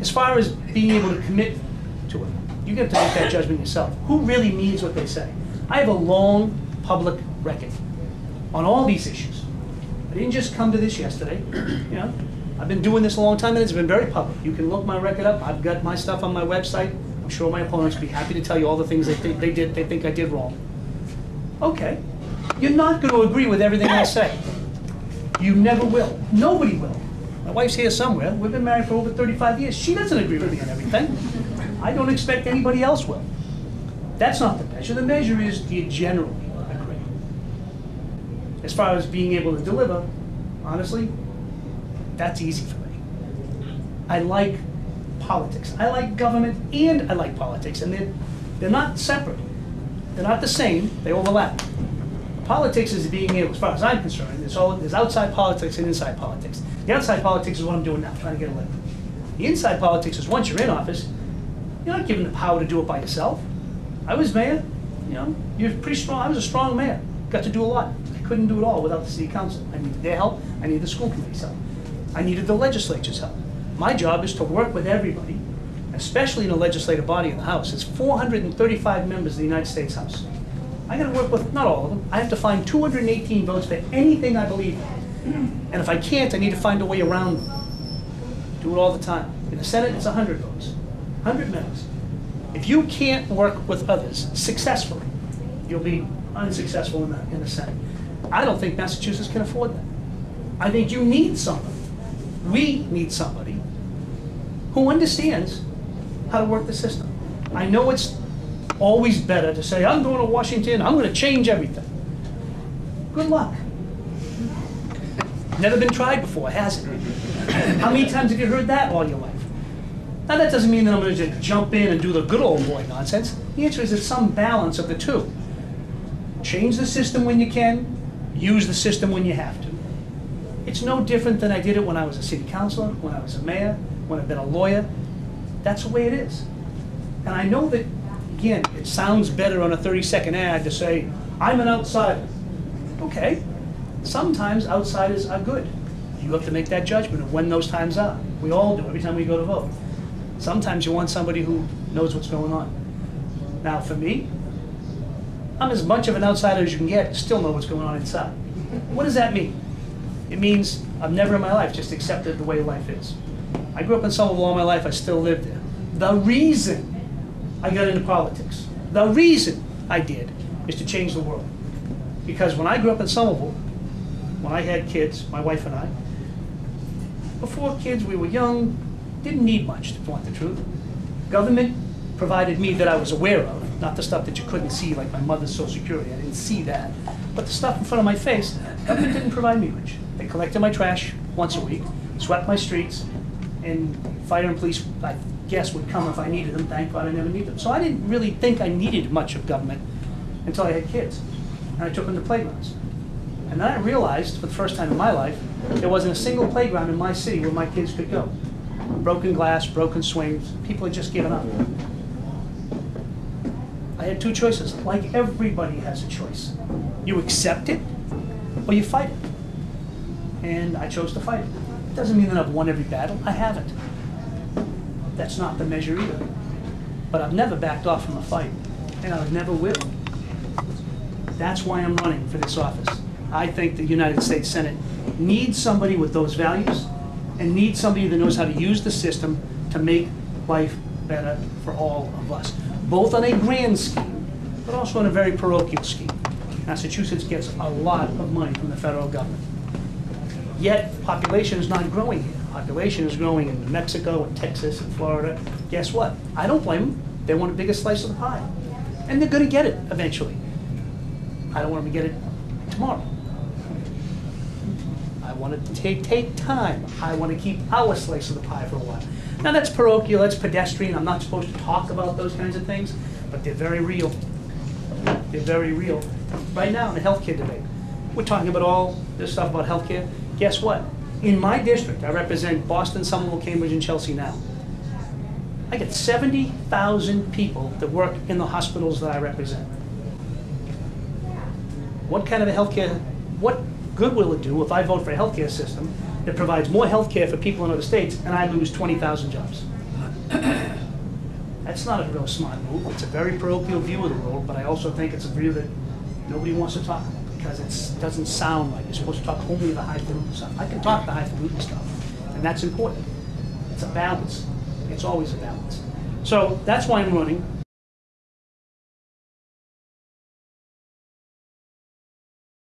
As far as being able to commit to it, you get to make that judgment yourself. Who really means what they say? I have a long public record on all these issues. I didn't just come to this yesterday. You know, I've been doing this a long time, and it's been very public. You can look my record up. I've got my stuff on my website. I'm sure my opponents will be happy to tell you all the things they think I did wrong. Okay, you're not going to agree with everything I say. You never will. Nobody will. My wife's here somewhere. We've been married for over 35 years. She doesn't agree with me on everything. I don't expect anybody else will. That's not the measure. The measure is, do you generally agree? As far as being able to deliver, honestly, that's easy for me. I like politics. I like government and I like politics, and they're not separate. They're not the same. They overlap. Politics is being able, as far as I'm concerned, there's outside politics and inside politics. The outside politics is what I'm doing now, trying to get elected. The inside politics is once you're in office, you're not given the power to do it by yourself. I was mayor, you know, you're pretty strong. I was a strong mayor. Got to do a lot. I couldn't do it all without the city council. I needed their help. I needed the school committee's help. I needed the legislature's help. My job is to work with everybody, especially in the legislative body in the House. It's 435 members of the United States House. I got to work with, not all of them. I have to find 218 votes for anything I believe in. And if I can't, I need to find a way around them. Do it all the time. In the Senate, it's 100 votes, 100 members. If you can't work with others successfully, you'll be unsuccessful in the Senate. I don't think Massachusetts can afford that. I think you need somebody. We need somebody who understands how to work the system. I know it's always better to say, I'm going to Washington, I'm going to change everything. Good luck. Never been tried before, has it? How many times have you heard that all your life? Now that doesn't mean that I'm going to just jump in and do the good old boy nonsense. The answer is it's some balance of the two. Change the system when you can, use the system when you have to. It's no different than I did it when I was a city councilor, when I was a mayor, when I've been a lawyer. That's the way it is. And I know that, again, it sounds better on a 30-second ad to say, I'm an outsider. Okay, sometimes outsiders are good. You have to make that judgment of when those times are. We all do, every time we go to vote. Sometimes you want somebody who knows what's going on. Now for me, I'm as much of an outsider as you can get, still know what's going on inside. What does that mean? It means I've never in my life just accepted the way life is. I grew up in Somerville all my life, I still live there. The reason I got into politics, the reason I did, is to change the world. Because when I grew up in Somerville, when I had kids, my wife and I, before kids we were young, didn't need much, to want the truth. Government provided me that I was aware of, not the stuff that you couldn't see, like my mother's Social Security, I didn't see that. But the stuff in front of my face, government didn't provide me much. They collected my trash once a week, swept my streets, and fire and police, I guess, would come if I needed them. Thank God I never needed them. So I didn't really think I needed much of government until I had kids. And I took them to playgrounds. And then I realized, for the first time in my life, there wasn't a single playground in my city where my kids could go. Broken glass, broken swings, people had just given up. I had two choices, like everybody has a choice. You accept it, or you fight it. And I chose to fight it. It doesn't mean that I've won every battle, I haven't. That's not the measure either. But I've never backed off from a fight, and I never will. That's why I'm running for this office. I think the United States Senate needs somebody with those values, and needs somebody that knows how to use the system to make life better for all of us. Both on a grand scheme, but also on a very parochial scheme. Massachusetts gets a lot of money from the federal government. Yet, population is not growing here. Population is growing in New Mexico and Texas and Florida. Guess what? I don't blame them. They want a bigger slice of the pie. And they're going to get it eventually. I don't want them to get it tomorrow. I want to take time. I want to keep our slice of the pie for a while. Now that's parochial, that's pedestrian. I'm not supposed to talk about those kinds of things, but they're very real. They're very real. Right now in the healthcare debate, we're talking about all this stuff about healthcare. Guess what? In my district, I represent Boston, Somerville, Cambridge, and Chelsea now. I get 70,000 people that work in the hospitals that I represent. What kind of a healthcare, what good will it do if I vote for a healthcare system that provides more healthcare for people in other states and I lose 20,000 jobs? That's not a real smart move. It's a very parochial view of the world, but I also think it's a view that nobody wants to talk about because it doesn't sound like you're supposed to talk only the highfalutin stuff. I can talk the highfalutin stuff, and that's important. It's a balance. It's always a balance. So that's why I'm running.